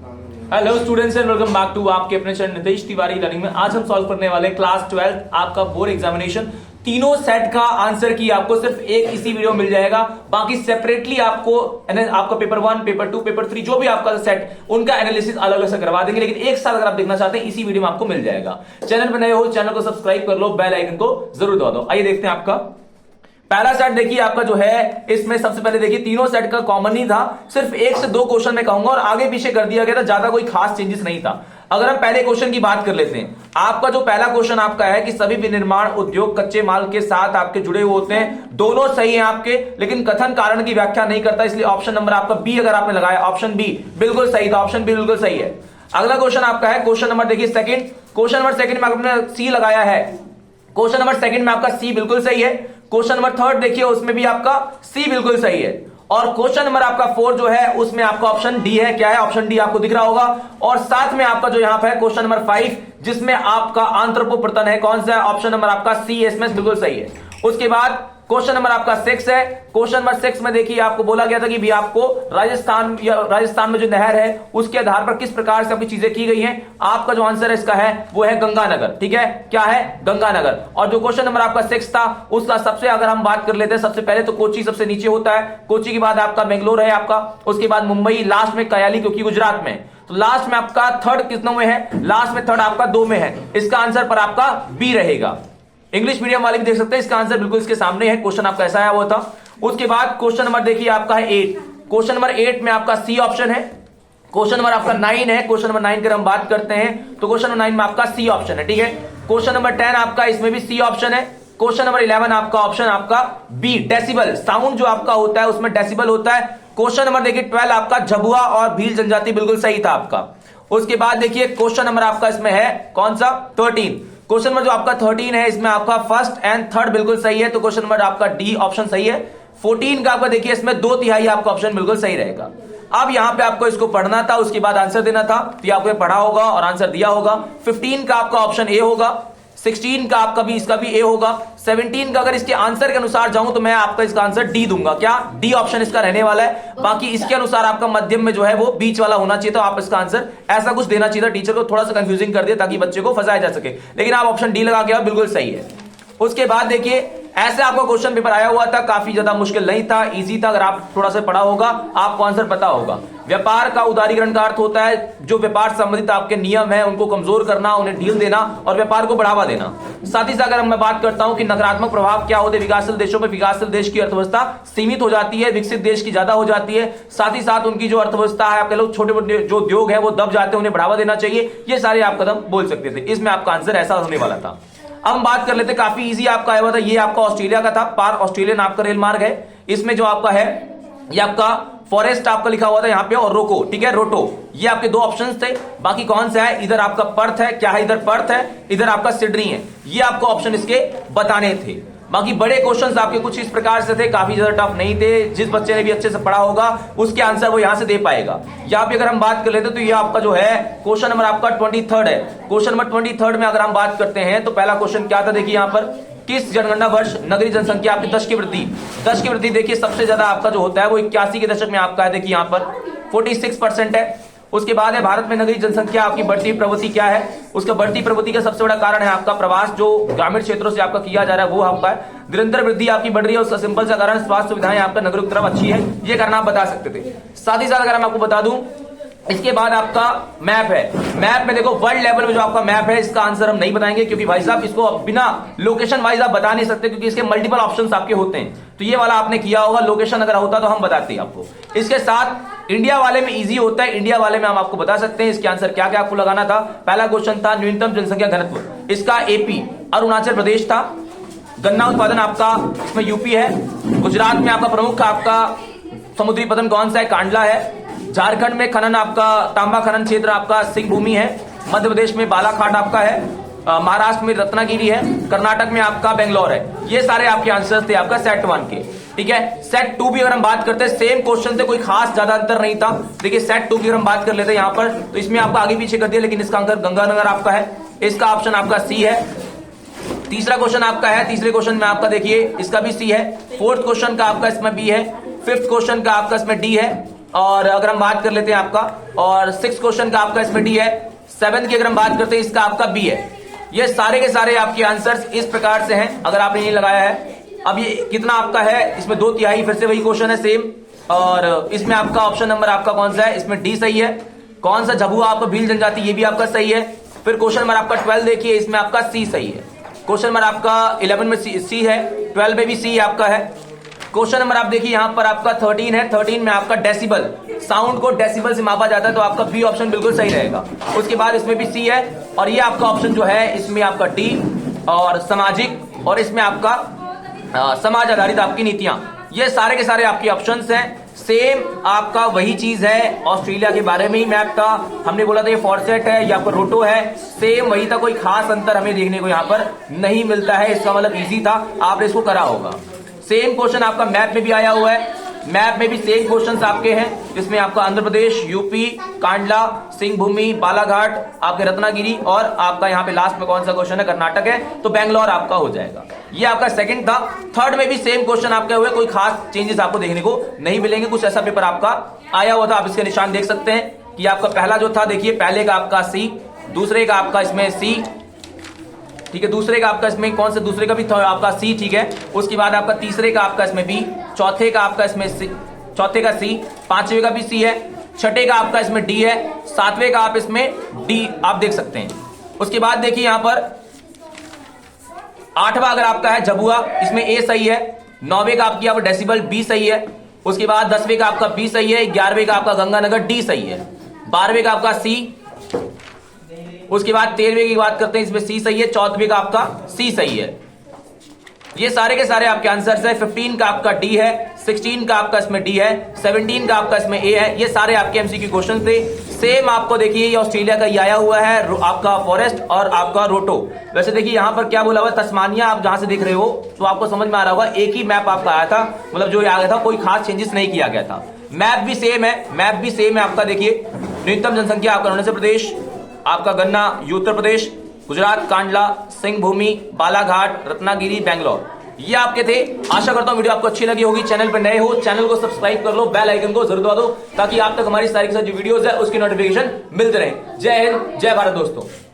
Hello students and welcome back to आपके अपने channel Nitesh Tiwari learning में। आज हम सॉल्व करने वाले क्लास 12 आपका बोर्ड एग्जामिनेशन तीनों सेट का आंसर की आपको सिर्फ एक इसी वीडियो मिल जाएगा। बाकी सेपरेटली आपको आपका पेपर 1, पेपर 2, पेपर 3 जो भी आपका सेट उनका एनालिसिस अलग अलग से करवा देंगे, लेकिन एक साथ अगर आप देखना चाहते हैं इसी वीडियो में आपको मिल जाएगा। चैनल पर नए हो चैनल को सब्सक्राइब कर लो, बेल आइकन को जरूर दबा दो। आइए देखते हैं आपका पहला सेट। देखिए आपका जो है इसमें सबसे पहले देखिए तीनों सेट का कॉमन ही था, सिर्फ एक से दो क्वेश्चन मैं कहूंगा और आगे पीछे कर दिया गया था, ज्यादा कोई खास चेंजेस नहीं था। अगर हम पहले क्वेश्चन की बात कर लेते हैं, आपका जो पहला क्वेश्चन आपका है कि सभी विनिर्माण उद्योग कच्चे माल के साथ आपके जुड़े हुए होते हैं, दोनों सही हैं आपके, लेकिन कथन कारण की व्याख्या नहीं करता, इसलिए ऑप्शन नंबर आपका बी अगर आपने लगाया, ऑप्शन बी बिल्कुल सही था, ऑप्शन बी बिल्कुल सही है। अगला क्वेश्चन आपका है क्वेश्चन नंबर देखिए सेकंड, क्वेश्चन नंबर सेकंड में आपने सी लगाया है, क्वेश्चन नंबर सेकंड में आपका सी बिल्कुल सही है। क्वेश्चन नंबर थर्ड देखिए उसमें भी आपका सी बिल्कुल सही है, और क्वेश्चन नंबर आपका 4 जो है उसमें आपका ऑप्शन डी है। क्या है? ऑप्शन डी आपको दिख रहा होगा। और साथ में आपका जो यहां पर है क्वेश्चन नंबर 5 जिसमें आपका आंत्रपोप्रतन है, कौन सा है? ऑप्शन नंबर आपका सी, इसमें बिल्कुल सही है। उसके बाद क्वेश्चन नंबर आपका 6 है। क्वेश्चन नंबर 6 में देखिए आपको बोला गया था कि भी आपको राजस्थान में जो नहर है उसके आधार पर किस प्रकार से आपकी चीजें की गई हैं। आपका जो आंसर है इसका है वो है गंगानगर। ठीक है, क्या है? गंगानगर। और जो क्वेश्चन नंबर आपका 6 था उसका सबसे अगर हम बात कर लेते हैं, सबसे पहले तो कोची सबसे नीचे होता है, कोची के बाद आपका बेंगलोर है आपका, उसके बाद मुंबई, लास्ट में कयाली क्योंकि गुजरात में। तो लास्ट में आपका थर्ड कितना में है? लास्ट में थर्ड आपका 2 में है। इसका आंसर पर आपका बी रहेगा। इंग्लिश मीडियम वाले भी देख सकते हैं, इसका आंसर बिल्कुल इसके सामने है। क्वेश्चन आपका ऐसा आया हुआ था। उसके बाद क्वेश्चन नंबर देखिए आपका है 8, क्वेश्चन नंबर 8 में आपका सी ऑप्शन है। क्वेश्चन नंबर आपका 9 है, क्वेश्चन नंबर 9 की हम बात करते हैं तो क्वेश्चन नंबर 9 में आपका सी ऑप्शन है। ठीक है, क्वेश्चन नंबर 10 आपका इसमें भी सी ऑप्शन है। क्वेश्चन नंबर 11 आपका ऑप्शन आपका बी, डेसिबल, साउंड जो आपका होता है उसमें डेसिबल होता है। क्वेश्चन नंबर देखिए 12 आपका झबुआ और भील जनजाति बिल्कुल सही था आपका। उसके बाद देखिए क्वेश्चन नंबर आपका इसमें है कौन सा? 13। क्वेश्चन नंबर जो आपका 13 है इसमें आपका फर्स्ट एंड थर्ड बिल्कुल सही है, तो क्वेश्चन नंबर आपका डी ऑप्शन सही है। 14 का आपका देखिए इसमें 2/3 आपका ऑप्शन बिल्कुल सही रहेगा। अब यहां पे आपको इसको पढ़ना था, उसके बाद आंसर देना था, तो आपको पढ़ा होगा और आंसर दिया होगा। 15 का आपका ऑप्शन ए होगा, 16 का आपका भी इसका भी ए होगा, 17 का अगर इसके आंसर के अनुसार जाऊं तो मैं आपका इसका आंसर डी दूंगा। क्या? डी ऑप्शन इसका रहने वाला है। बाकी इसके अनुसार आपका मध्यम में जो है वो बीच वाला होना चाहिए, तो आप इसका आंसर ऐसा कुछ देना चाहिए था। टीचर को थोड़ा सा कंफ्यूजिंग कर दिया ताकि बच्चे को फंसाया जा सके, लेकिन आप ऑप्शन डी लगा के बिल्कुल सही है। उसके बाद देखिए ऐसे आपका क्वेश्चन पेपर आया हुआ था, काफी ज्यादा मुश्किल नहीं था, इजी था। अगर आप थोड़ा सा पढ़ा होगा आपको आंसर पता होगा। व्यापार का उदारीकरण का अर्थ होता है जो व्यापार संबंधित आपके नियम है उनको कमजोर करना, उन्हें ढील देना और व्यापार को बढ़ावा देना। साथ ही साथ अगर मैं बात करता हूं कि नकारात्मक प्रभाव क्या होते हैं विकासशील देशों पर, विकासशील देश की अर्थव्यवस्था सीमित हो जाती है, विकसित देश की ज्यादा हो जाती है। साथ ही साथ उनकी जो अर्थव्यवस्था है, आपके लोग छोटे मोटे जो उद्योग है वो दब जाते हैं, उन्हें बढ़ावा देना चाहिए। ये सारे आप कदम बोल सकते थे, इसमें आपका आंसर ऐसा होने वाला था। अब हम बात कर लेते हैं, काफी इजी आपका आया हुआ था, ये आपका ऑस्ट्रेलिया का था, पार ऑस्ट्रेलियन आपका रेल मार्ग है। इसमें जो आपका है ये आपका फॉरेस्ट आपका लिखा हुआ था यहाँ पे, और रोको, ठीक है, रोटो, ये आपके 2 ऑप्शंस थे। बाकी कौन सा है? इधर आपका पर्थ है, क्या है? इधर पर्थ है, इधर आपका सिडनी है। ये आपको ऑप्शन इसके बताने थे। बाकी बड़े क्वेश्चंस आपके कुछ इस प्रकार से थे, काफी ज्यादा टफ नहीं थे। जिस बच्चे ने भी अच्छे से पढ़ा होगा उसके आंसर वो यहां से दे पाएगा। यहाँ पे अगर हम बात कर लेते तो ये आपका जो है क्वेश्चन नंबर आपका 23 है। क्वेश्चन नंबर 23 में अगर हम बात करते हैं तो पहला क्वेश्चन क्या था? देखिए यहाँ पर किस जनगणना वर्ष नगरीय जनसंख्या आपकी 10 की वृद्धि देखिए सबसे ज्यादा आपका जो होता है वो 81 के दशक में आपका है। देखिए यहाँ पर 46% है। उसके बाद है भारत में नगरीय जनसंख्या आपकी बढ़ती प्रवृत्ति क्या है? उसका बढ़ती प्रवृत्ति का सबसे बड़ा कारण है आपका प्रवास, जो ग्रामीण क्षेत्रों से आपका किया जा रहा है वो आपका है। निरंतर वृद्धि आपकी बढ़ रही है, उसका सिंपल सा कारण स्वास्थ्य सुविधाएं आपका नगरों की तरफ अच्छी है, ये कारण आप बता सकते थे। साथ ही साथ अगर मैं आपको बता दूं इसके बाद आपका मैप है। मैप में देखो वर्ल्ड लेवल में जो आपका मैप है इसका आंसर हम नहीं बताएंगे, क्योंकि भाई साहब इसको बिना लोकेशन वाइज आप बता नहीं सकते, क्योंकि इसके मल्टीपल ऑप्शंस आपके होते हैं। तो ये वाला आपने किया होगा, लोकेशन अगर होता तो हम बताते हैं आपको। इसके साथ इंडिया वाले में इजी होता है, इंडिया वाले में हम आपको बता सकते हैं इसके आंसर क्या क्या आपको लगाना था। पहला क्वेश्चन था न्यूनतम जनसंख्या घनत्व, इसका एपी अरुणाचल प्रदेश था। गन्ना उत्पादन आपका इसमें यूपी है। गुजरात में आपका प्रमुख आपका समुद्री पतन कौन सा है? कांडला है। झारखंड में खनन आपका तांबा खनन क्षेत्र आपका सिंह भूमि है। मध्य प्रदेश में बालाघाट आपका है। महाराष्ट्र में रत्नागिरी है। कर्नाटक में आपका बेंगलोर है। ये सारे आपके आंसर्स थे आपका सेट 1 के। ठीक है, सेट 2 भी अगर हम बात करते हैं सेम क्वेश्चन थे, कोई खास ज्यादा अंतर नहीं था। देखिए सेट 2 की अगर हम बात कर लेते हैं यहाँ पर तो इसमें आपका आगे पीछे कर दिया, लेकिन इसका आंसर गंगानगर आपका है। इसका ऑप्शन आपका सी है। तीसरा क्वेश्चन आपका है, तीसरे क्वेश्चन में आपका देखिए इसका भी सी है। फोर्थ क्वेश्चन का आपका इसमें बी है। फिफ्थ क्वेश्चन का आपका इसमें डी है। और अगर हम बात कर लेते हैं आपका, और 6 क्वेश्चन का आपका इसमें डी है, 7 की अगर हम बात करते हैं इसका आपका बी है। ये सारे के सारे आपके आंसर्स इस प्रकार से हैं अगर आपने ये लगाया है। अब ये कितना आपका है, इसमें 2/3 फिर से वही क्वेश्चन है सेम, और इसमें आपका ऑप्शन नंबर आपका कौन सा है, इसमें डी सही है। कौन सा झबुआ आपका भील जनजाति, ये भी आपका सही है। फिर क्वेश्चन नंबर आपका 12 देखिए, इसमें आपका सी सही है। क्वेश्चन नंबर आपका 11 में सी है, 12 में भी सी आपका है। क्वेश्चन नंबर आप देखिए यहां पर आपका 13 है, 13 में आपका डेसिबल, साउंड को डेसिबल से मापा जाता है, तो आपका बी ऑप्शन बिल्कुल सही रहेगा। उसके बाद इसमें भी सी है, और ये आपका ऑप्शन जो है इसमें आपका डी, और सामाजिक, और इसमें आपका समाज आधारित आपकी नीतियां, ये सारे के सारे आपके ऑप्शंस हैं। सेम आपका वही चीज है, ऑस्ट्रेलिया के बारे में ही मैप था, हमने बोला था ये फॉरसेट है या फिर रोटो है, सेम वही था, कोई खास अंतर हमें देखने को यहाँ पर नहीं मिलता है। इसका मतलब इजी था, आपने इसको करा होगा। सेम क्वेश्चन आपका मैप में भी आया हुआ है, मैप में भी सेम क्वेश्चंस आपके हैं, जिसमें आपका आंध्र प्रदेश, यूपी, कांडला, सिंहभूमि, बालाघाट, आपके रत्नागिरी, और आपका यहाँ पे लास्ट में कौन सा क्वेश्चन है, कर्नाटक है, तो बेंगलोर आपका हो जाएगा। ये आपका सेकंड था। थर्ड में भी सेम क्वेश्चन आपके हुए, कोई खास चेंजेस आपको देखने को नहीं मिलेंगे। कुछ ऐसा पेपर आपका आया हुआ था, आप इसके निशान देख सकते हैं कि आपका पहला जो था, देखिए पहले का आपका सी, दूसरे का आपका इसमें सी, ठीक है, दूसरे का आपका इसमें कौन सा, दूसरे का भी आपका सी, ठीक है। उसके बाद आपका तीसरे का आपका इसमें बी, चौथे का आपका इसमें सी, चौथे का सी, पांचवे का भी सी है, छठे का आपका इसमें डी है, सातवें का आप इसमें डी आप देख सकते हैं। उसके बाद देखिए यहां पर आठवां अगर आपका है झबुआ, इसमें ए सही है। नौवे का आपकी यहाँ पर डेसिबल, बी सही है। उसके बाद 10वें का आपका बी सही है। 11वें का आपका गंगानगर, डी सही है। 12वें का आपका सी, उसके बाद 13वें की बात करते हैं, इसमें सी सही है। 14वें का आपका सी सही है। ये सारे के सारे आपके आंसर्स है। 15 का आपका डी है, 16 का आपका इसमें डी है, 17 का आपका इसमें ए है। ये सारे आपके एमसीक्यू क्वेश्चन थे। सेम आपको देखिए ये ऑस्ट्रेलिया का ये आया हुआ है, आपका फॉरेस्ट और आपका रोटो। वैसे देखिए यहां पर क्या बोला हुआ है, तस्मानिया, आप जहां से देख रहे हो तो आपको समझ में आ रहा होगा, एक ही मैप आपका आया था, मतलब जो आ गया था, कोई खास चेंजेस नहीं किया गया था। मैप भी सेम है, मैप भी सेम है आपका। देखिए न्यूनतम जनसंख्या आपका अरुणाचल प्रदेश, आपका गन्ना उत्तर प्रदेश, गुजरात कांडला, सिंहभूमि, बालाघाट, रत्नागिरी, बेंगलोर, ये आपके थे। आशा करता हूं वीडियो आपको अच्छी लगी होगी। चैनल पर नए हो, चैनल को सब्सक्राइब कर लो, बेल आइकन को जरूर दबा दो, ताकि आप तक हमारी सारी के सारी जो वीडियोस है उसकी नोटिफिकेशन मिलते रहे। जय हिंद, जय भारत दोस्तों।